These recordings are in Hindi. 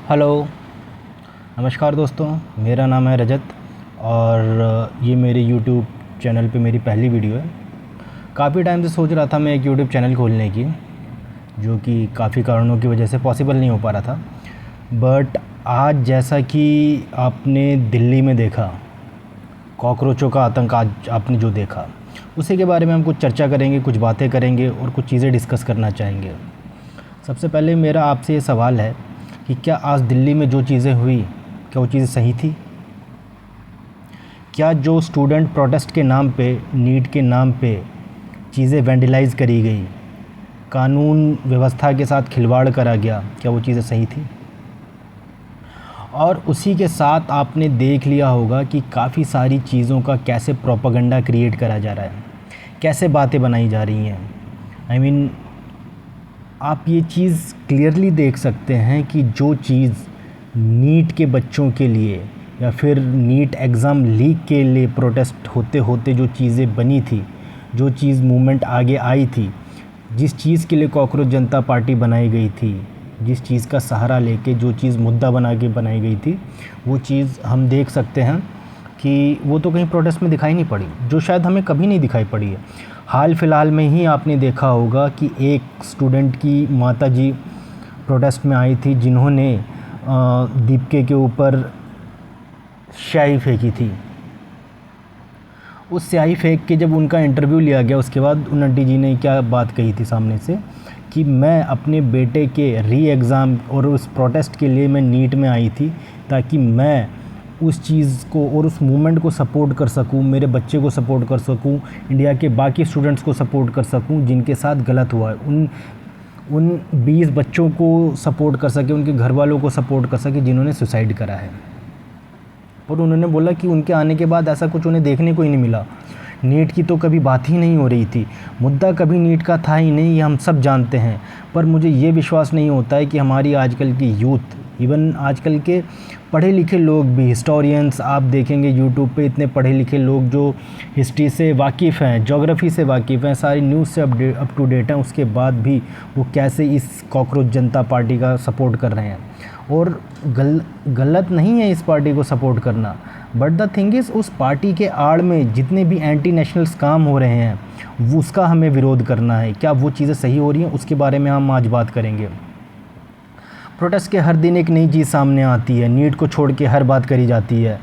हेलो, नमस्कार दोस्तों। मेरा नाम है रजत और ये मेरे यूट्यूब चैनल पे मेरी पहली वीडियो है। काफ़ी टाइम से सोच रहा था मैं एक यूट्यूब चैनल खोलने की, जो कि काफ़ी कारणों की वजह से पॉसिबल नहीं हो पा रहा था। बट आज जैसा कि आपने दिल्ली में देखा, कॉकरोचों का आतंक आज आपने जो देखा, उसी के बारे में हम कुछ चर्चा करेंगे, कुछ बातें करेंगे और कुछ चीज़ें डिस्कस करना चाहेंगे। सबसे पहले मेरा आपसे ये सवाल है कि क्या आज दिल्ली में जो चीज़ें हुई, क्या वो चीज़ें सही थी? क्या जो स्टूडेंट प्रोटेस्ट के नाम पे, नीट के नाम पे चीज़ें वैंडलाइज़ करी गई, कानून व्यवस्था के साथ खिलवाड़ करा गया, क्या वो चीज़ें सही थी? और उसी के साथ आपने देख लिया होगा कि काफ़ी सारी चीज़ों का कैसे प्रोपेगेंडा क्रिएट करा जा रहा है, कैसे बातें बनाई जा रही हैं। आई मीन आप ये चीज़ क्लियरली देख सकते हैं कि जो चीज़ नीट के बच्चों के लिए या फिर नीट एग्ज़ाम लीक के लिए प्रोटेस्ट होते होते जो चीज़ें बनी थी, जो चीज़ मूवमेंट आगे आई थी, जिस चीज़ के लिए कॉकरोच जनता पार्टी बनाई गई थी, जिस चीज़ का सहारा लेके जो चीज़ मुद्दा बना के बनाई गई थी, वो चीज़ हम देख सकते हैं कि वो तो कहीं प्रोटेस्ट में दिखाई नहीं पड़ी, जो शायद हमें कभी नहीं दिखाई पड़ी है। हाल फिलहाल में ही आपने देखा होगा कि एक स्टूडेंट की माताजी प्रोटेस्ट में आई थी, जिन्होंने दीपके के ऊपर स्याही फेंकी थी। उस स्याही फेंक के जब उनका इंटरव्यू लिया गया, उसके बाद उन आंटी जी ने क्या बात कही थी सामने से कि मैं अपने बेटे के री एग्ज़ाम और उस प्रोटेस्ट के लिए मैं नीट में आई थी, ताकि मैं उस चीज़ को और उस मूवमेंट को सपोर्ट कर सकूं, मेरे बच्चे को सपोर्ट कर सकूं, इंडिया के बाकी स्टूडेंट्स को सपोर्ट कर सकूं जिनके साथ गलत हुआ है, उन 20 बच्चों को सपोर्ट कर सके, उनके घर वालों को सपोर्ट कर सके जिन्होंने सुसाइड करा है। और उन्होंने बोला कि उनके आने के बाद ऐसा कुछ उन्हें देखने को ही नहीं मिला। नीट की तो कभी बात ही नहीं हो रही थी, मुद्दा कभी नीट का था ही नहीं, ये हम सब जानते हैं। पर मुझे ये विश्वास नहीं होता है कि हमारी आजकल की यूथ, इवन आजकल के पढ़े लिखे लोग भी, हिस्टोरियंस आप देखेंगे यूट्यूब पे, इतने पढ़े लिखे लोग जो हिस्ट्री से वाकिफ़ हैं, ज्योग्राफी से वाकिफ़ हैं, सारी न्यूज़ से अप टू डेट हैं, उसके बाद भी वो कैसे इस कॉकरोच जनता पार्टी का सपोर्ट कर रहे हैं। और गलत नहीं है इस पार्टी को सपोर्ट करना, बट द थिंग इज़ उस पार्टी के आड़ में जितने भी एंटी नेशनल्स काम हो रहे हैं, वो उसका हमें विरोध करना है। क्या वो चीज़ें सही हो रही हैं, उसके बारे में हम आज बात करेंगे। प्रोटेस्ट के हर दिन एक नई चीज़ सामने आती है, नीट को छोड़ के हर बात करी जाती है।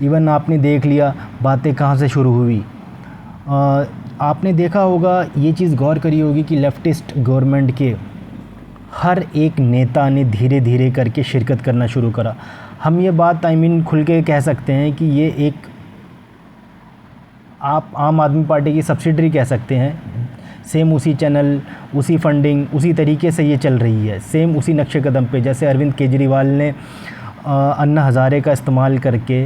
इवन आपने देख लिया बातें कहाँ से शुरू हुई। आपने देखा होगा, ये चीज़ गौर करी होगी कि लेफ्टिस्ट गवर्नमेंट के हर एक नेता ने धीरे धीरे करके शिरकत करना शुरू करा। हम ये बात खुल के कह सकते हैं कि ये एक आप आम आदमी पार्टी की सब्सिडरी कह सकते हैं। सेम उसी चैनल, उसी फंडिंग, उसी तरीके से ये चल रही है, सेम उसी नक्शे कदम पे। जैसे अरविंद केजरीवाल ने अन्ना हज़ारे का इस्तेमाल करके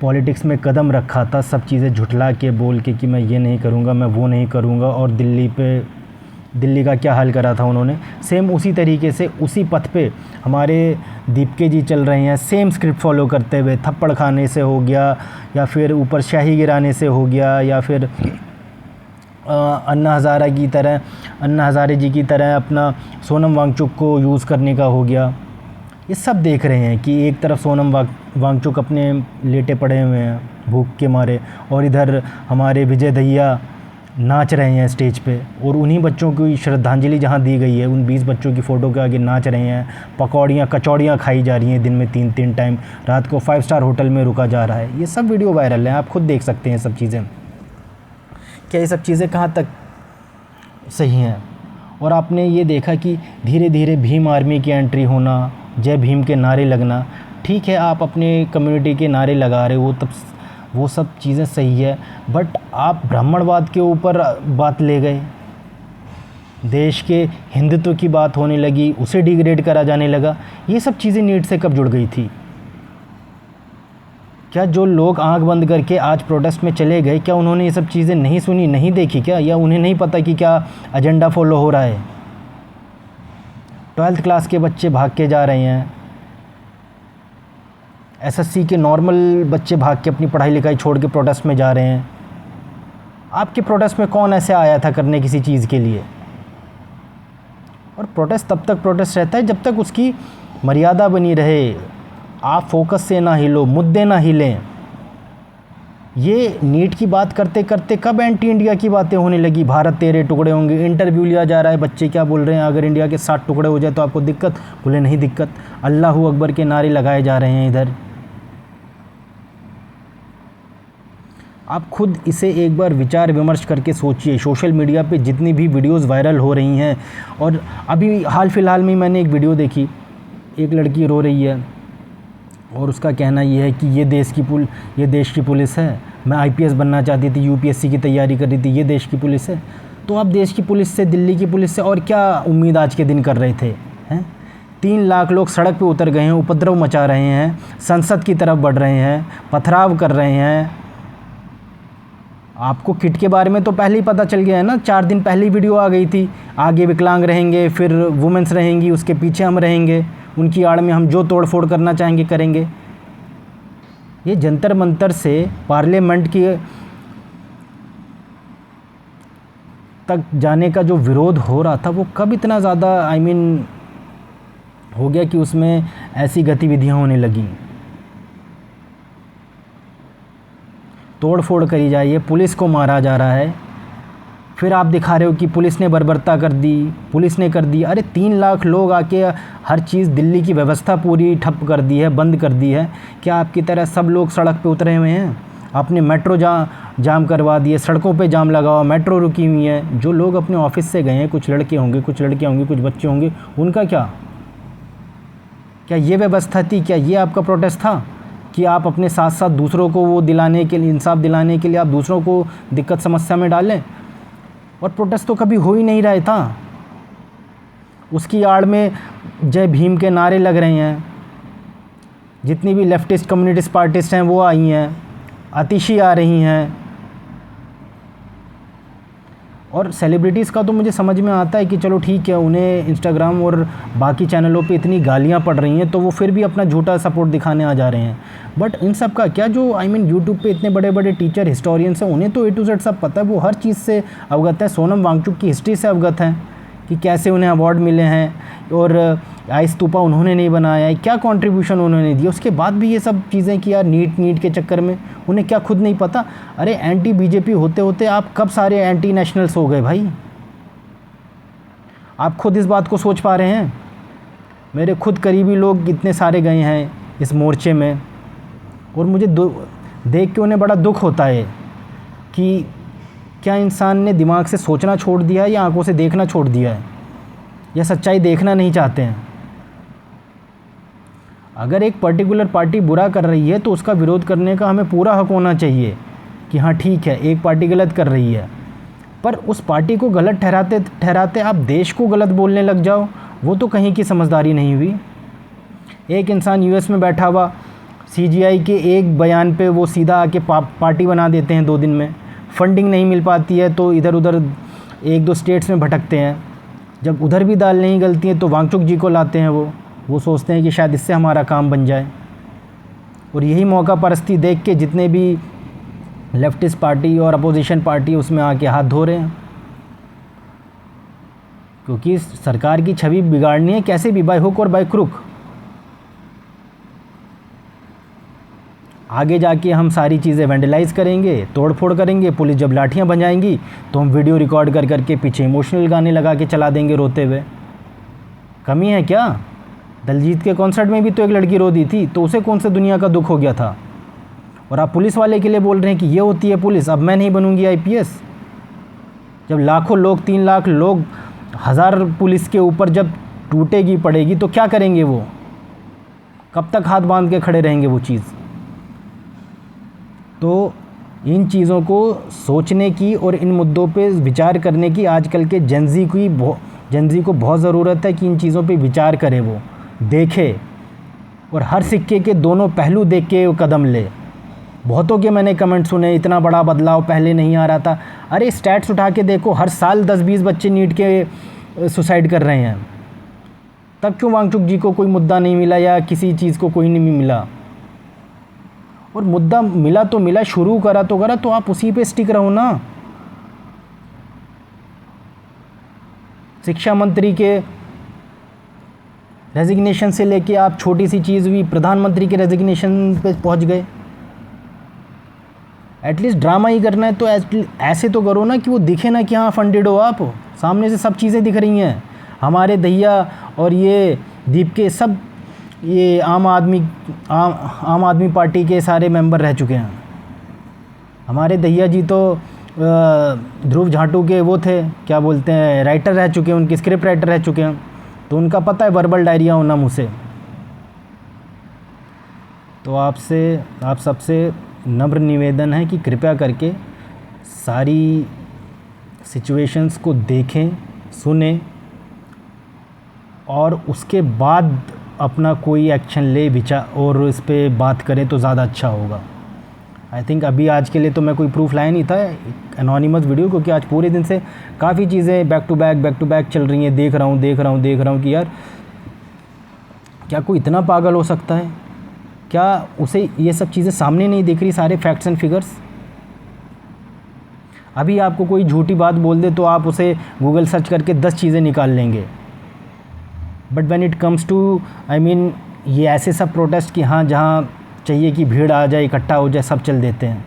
पॉलिटिक्स में कदम रखा था, सब चीज़ें झुठला के बोल के कि मैं ये नहीं करूँगा, मैं वो नहीं करूँगा, और दिल्ली का क्या हाल करा था उन्होंने। सेम उसी तरीके से, उसी पथ पे हमारे दीपके जी चल रहे हैं, सेम स्क्रिप्ट फॉलो करते हुए। थप्पड़ खाने से हो गया, या फिर ऊपर शाही गिराने से हो गया, या फिर अन्ना हज़ारे जी की तरह अपना सोनम वांगचुक को यूज़ करने का हो गया। ये सब देख रहे हैं कि एक तरफ सोनम वांगचुक अपने लेटे पड़े हुए हैं भूख के मारे, और इधर हमारे विजय दहिया नाच रहे हैं स्टेज पे, और उन्हीं बच्चों की श्रद्धांजलि जहाँ दी गई है, उन 20 बच्चों की फ़ोटो के आगे नाच रहे हैं। पकौड़ियाँ कचौड़ियाँ खाई जा रही हैं दिन में 3-3 टाइम, रात को 5 स्टार होटल में रुका जा रहा है। ये सब वीडियो वायरल हैं, आप खुद देख सकते हैं सब चीज़ें। क्या ये सब चीज़ें कहाँ तक सही हैं? और आपने ये देखा कि धीरे धीरे भीम आर्मी की एंट्री होना, जय भीम के नारे लगना। ठीक है, आप अपने कम्युनिटी के नारे लगा रहे हो, तब वो सब चीज़ें सही है, बट आप ब्राह्मणवाद के ऊपर बात ले गए, देश के हिंदुत्व की बात होने लगी, उसे डिग्रेड करा जाने लगा। ये सब चीज़ें नीट से कब जुड़ गई थी? क्या जो लोग आंख बंद करके आज प्रोटेस्ट में चले गए, क्या उन्होंने ये सब चीज़ें नहीं सुनी, नहीं देखी क्या? या उन्हें नहीं पता कि क्या एजेंडा फॉलो हो रहा है? 12th क्लास के बच्चे भाग के जा रहे हैं, एसएससी के नॉर्मल बच्चे भाग के अपनी पढ़ाई लिखाई छोड़ के प्रोटेस्ट में जा रहे हैं। आपके प्रोटेस्ट में कौन ऐसे आया था करने किसी चीज़ के लिए? और प्रोटेस्ट तब तक प्रोटेस्ट रहता है जब तक उसकी मर्यादा बनी रहे, आप फोकस से ना हिलो, मुद्दे ना हिलें। ये नीट की बात करते करते कब एंटी इंडिया की बातें होने लगी, भारत तेरे टुकड़े होंगे, इंटरव्यू लिया जा रहा है, बच्चे क्या बोल रहे हैं, अगर इंडिया के 7 टुकड़े हो जाए तो आपको दिक्कत, बोले नहीं दिक्कत, अल्लाहू अकबर के नारे लगाए जा रहे हैं इधर। आप खुद इसे एक बार विचार विमर्श करके सोचिए। सोशल मीडिया पे जितनी भी वीडियोस वायरल हो रही हैं, और अभी हाल फिलहाल में मैंने एक वीडियो देखी, एक लड़की रो रही है और उसका कहना ये है कि ये देश की पुलिस है, मैं आईपीएस बनना चाहती थी, यूपीएससी की तैयारी कर रही थी, ये देश की पुलिस है। तो आप देश की पुलिस से, दिल्ली की पुलिस से और क्या उम्मीद आज के दिन कर रहे थे, हैं? 3 लाख लोग सड़क पे उतर गए हैं, उपद्रव मचा रहे हैं, संसद की तरफ बढ़ रहे हैं, पथराव कर रहे हैं। आपको किट के बारे में तो पहले ही पता चल गया है ना, 4 दिन पहले ही वीडियो आ गई थी, आगे विकलांग रहेंगे, फिर वुमेंस रहेंगी, उसके पीछे हम रहेंगे, उनकी आड़ में हम जो तोड़ फोड़ करना चाहेंगे करेंगे। ये जंतर मंतर से पार्लियामेंट की तक जाने का जो विरोध हो रहा था, वो कब इतना ज़्यादा हो गया कि उसमें ऐसी गतिविधियां होने लगी, तोड़ फोड़ करी जा रही है, पुलिस को मारा जा रहा है। फिर आप दिखा रहे हो कि पुलिस ने बर्बरता कर दी, पुलिस ने कर दी। अरे 3 लाख लोग आके हर चीज़, दिल्ली की व्यवस्था पूरी ठप कर दी है, बंद कर दी है। क्या आपकी तरह सब लोग सड़क पे उतरे हुए हैं? आपने मेट्रो जाम करवा दिए, सड़कों पे जाम लगा हुआ, मेट्रो रुकी हुई है। जो लोग अपने ऑफिस से गए हैं, कुछ लड़के होंगे, कुछ लड़कियाँ होंगी, कुछ बच्चे होंगे, उनका क्या ये व्यवस्था थी? क्या ये आपका प्रोटेस्ट था कि आप अपने साथ साथ दूसरों को वो दिलाने के लिए, इंसाफ दिलाने के लिए आप दूसरों को दिक्कत समस्या में डालें? और प्रोटेस्ट तो कभी हो ही नहीं रहा था, उसकी आड़ में जय भीम के नारे लग रहे हैं। जितनी भी लेफ्टिस्ट कम्युनिस्ट पार्टिस्ट हैं वो आई हैं, आतिशी आ रही हैं। और सेलिब्रिटीज़ का तो मुझे समझ में आता है कि चलो ठीक है, उन्हें इंस्टाग्राम और बाकी चैनलों पे इतनी गालियाँ पड़ रही हैं तो वो फिर भी अपना झूठा सपोर्ट दिखाने आ जा रहे हैं। बट इन सब का क्या, जो यूट्यूब पे इतने बड़े बड़े टीचर, हिस्टोरियंस हैं, उन्हें तो A to Z सब पता है, वो हर चीज़ से अवगत है। सोनम वांगचुक की हिस्ट्री से अवगत हैं कि कैसे उन्हें अवार्ड मिले हैं और आई स्तूपा उन्होंने नहीं बनाया है, क्या कंट्रीब्यूशन उन्होंने दिया। उसके बाद भी ये सब चीज़ें कि यार नीट के चक्कर में उन्हें क्या खुद नहीं पता? अरे एंटी बीजेपी होते होते आप कब सारे एंटी नेशनल्स हो गए भाई? आप खुद इस बात को सोच पा रहे हैं? मेरे खुद करीबी लोग इतने सारे गए हैं इस मोर्चे में, और मुझे देख के उन्हें बड़ा दुख होता है कि क्या इंसान ने दिमाग से सोचना छोड़ दिया है या आंखों से देखना छोड़ दिया है, या सच्चाई देखना नहीं चाहते हैं। अगर एक पर्टिकुलर पार्टी बुरा कर रही है तो उसका विरोध करने का हमें पूरा हक होना चाहिए कि हाँ ठीक है, एक पार्टी गलत कर रही है, पर उस पार्टी को गलत ठहराते ठहराते आप देश को गलत बोलने लग जाओ, वो तो कहीं की समझदारी नहीं हुई। एक इंसान यूएस में बैठा हुआ सीजीआई के एक बयान पे वो सीधा आके पार्टी बना देते हैं 2 दिन में। फंडिंग नहीं मिल पाती है तो इधर उधर 1-2 स्टेट्स में भटकते हैं। जब उधर भी दाल नहीं गलती है तो वांगचुक जी को लाते हैं। वो सोचते हैं कि शायद इससे हमारा काम बन जाए, और यही मौका परस्ती देख के जितने भी लेफ्टिस्ट पार्टी और अपोजिशन पार्टी उसमें आके हाथ धो रहे हैं, क्योंकि सरकार की छवि बिगाड़नी है कैसे भी, बाय हुक और बाय क्रुक। आगे जाके हम सारी चीज़ें वैंडलाइज करेंगे, तोड़फोड़ करेंगे। पुलिस जब लाठियां बजाएंगी तो हम वीडियो रिकॉर्ड कर करके पीछे इमोशनल गाने लगा के चला देंगे रोते हुए। कमी है क्या? दलजीत के कॉन्सर्ट में भी तो एक लड़की रो दी थी, तो उसे कौन सा दुनिया का दुख हो गया था? और आप पुलिस वाले के लिए बोल रहे हैं कि ये होती है पुलिस, अब मैं नहीं बनूंगी आईपीएस। जब लाखों लोग, 3 लाख लोग, 1000 पुलिस के ऊपर जब टूटेगी पड़ेगी तो क्या करेंगे वो? कब तक हाथ बांध के खड़े रहेंगे वो चीज़? तो इन चीज़ों को सोचने की और इन मुद्दों पे विचार करने की आजकल के जेनजी को बहुत ज़रूरत है कि इन चीज़ों पे विचार करे, वो देखे और हर सिक्के के दोनों पहलू देख के वो कदम ले। बहुतों के मैंने कमेंट सुने, इतना बड़ा बदलाव पहले नहीं आ रहा था। अरे स्टैट्स उठा के देखो, हर साल 10-20 बच्चे नीट के सुसाइड कर रहे हैं। तब क्यों वांगचुक जी को कोई मुद्दा नहीं मिला या किसी चीज़ को कोई नहीं मिला? और मुद्दा मिला तो मिला, शुरू करा तो आप उसी पे स्टिक रहो ना। शिक्षा मंत्री के रेजिग्नेशन से लेके आप छोटी सी चीज़ भी प्रधानमंत्री के रेजिग्नेशन पे पहुंच गए। एटलीस्ट ड्रामा ही करना है तो ऐसे तो करो ना कि वो दिखे ना कि हाँ फंडेड हो आप, सामने से सब चीज़ें दिख रही हैं। हमारे दहिया और ये दीप के सब ये आम आदमी पार्टी के सारे मेंबर रह चुके हैं। हमारे दहिया जी तो ध्रुव झाटू के वो थे, क्या बोलते हैं, राइटर रह चुके हैं, उनके स्क्रिप्ट राइटर रह चुके हैं, तो उनका पता है वर्बल डायरिया होना मुँह से। तो आप सबसे नम्र निवेदन है कि कृपया करके सारी सिचुएशंस को देखें, सुने और उसके बाद अपना कोई एक्शन ले, विचार और इस पे बात करें तो ज़्यादा अच्छा होगा। आई थिंक अभी आज के लिए तो मैं कोई प्रूफ लाया नहीं था, एनोनिमस वीडियो, क्योंकि आज पूरे दिन से काफ़ी चीज़ें बैक टू बैक चल रही हैं। देख रहा हूँ कि यार क्या कोई इतना पागल हो सकता है? क्या उसे ये सब चीज़ें सामने नहीं दिख रही, सारे फैक्ट्स एंड फिगर्स? अभी आपको कोई झूठी बात बोल दे तो आप उसे गूगल सर्च करके 10 चीज़ें निकाल लेंगे। But when it comes to ये ऐसे सब प्रोटेस्ट कि हाँ जहाँ चाहिए कि भीड़ आ जाए, इकट्ठा हो जाए, सब चल देते हैं।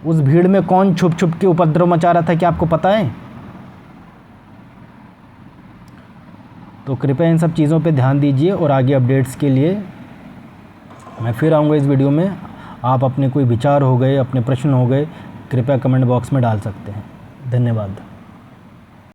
उस भीड़ में कौन छुप छुप के उपद्रव मचा रहा था, क्या आपको पता है? तो कृपया इन सब चीज़ों पे ध्यान दीजिए और आगे अपडेट्स के लिए मैं फिर आऊँगा इस वीडियो में। आप अपने कोई विचार हो गए, अपने प्रश्न हो गए, कृपया कमेंट बॉक्स में डाल सकते हैं। धन्यवाद।